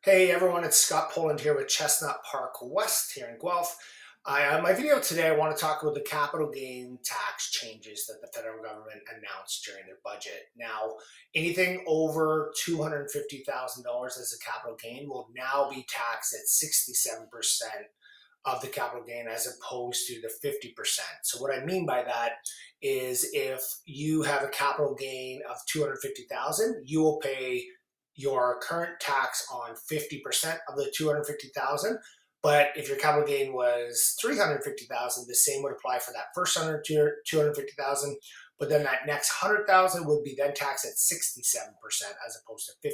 Hey everyone, it's Scott Poland here with Chestnut Park West here in Guelph. My video today, I want to talk about the capital gain tax changes that the federal government announced during their budget. Now, anything over $250,000 as a capital gain will now be taxed at 67% of the capital gain as opposed to the 50%. So what I mean by that is if you have a capital gain of 250,000, you will pay your current tax on 50% of the 250,000. But if your capital gain was 350,000, the same would apply for that first 250,000. But then that next 100,000 would be then taxed at 67% as opposed to 50%.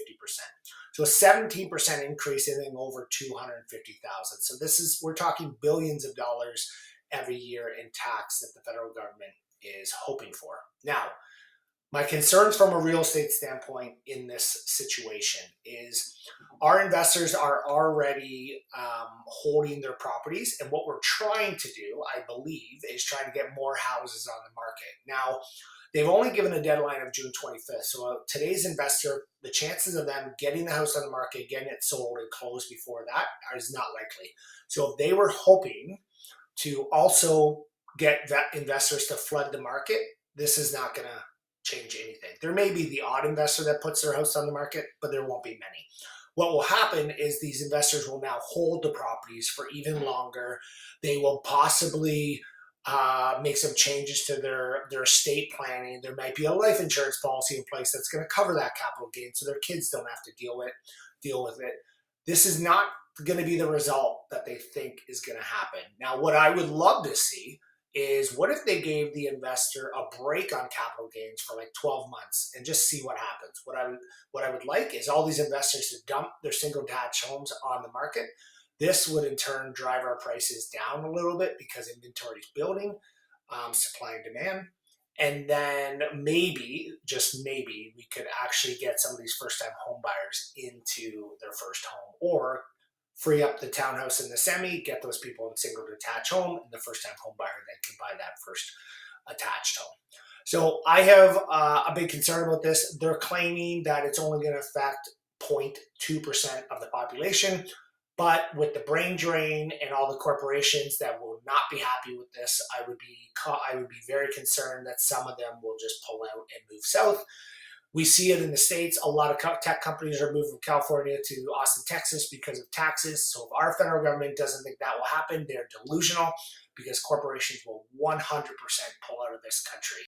So a 17% increase anything over 250,000. So we're talking billions of dollars every year in tax that the federal government is hoping for. Now, my concerns from a real estate standpoint in this situation is our investors are already holding their properties. And what we're trying to do, I believe, is trying to get more houses on the market. Now, they've only given a deadline of June 25th. So today's investor, the chances of them getting the house on the market, getting it sold and closed before that is not likely. So if they were hoping to also get investors to flood the market, this is not going to change anything. There may be the odd investor that puts their house on the market, but there won't be many. What will happen is these investors will now hold the properties for even longer. They will possibly make some changes to their estate planning. There might be a life insurance policy in place that's going to cover that capital gain so their kids don't have to deal with it. This is not going to be the result that they think is going to happen. Now, what I would love to see is what if they gave the investor a break on capital gains for like 12 months and just see what happens. What I would like is all these investors to dump their single detached homes on the market. This would in turn drive our prices down a little bit because inventory is building, supply and demand. And then maybe, just maybe, we could actually get some of these first time home buyers into their first home, or free up the townhouse and the semi, get those people in single detached home, and the first time home buyer then can buy that first attached home. So I have a big concern about this. They're claiming that it's only going to affect 0.2% of the population. But with the brain drain and all the corporations that will not be happy with this, I would be very concerned that some of them will just pull out and move south. We see it in the States. A lot of tech companies are moving from California to Austin, Texas because of taxes. So if our federal government doesn't think that will happen, they're delusional because corporations will 100% pull out of this country.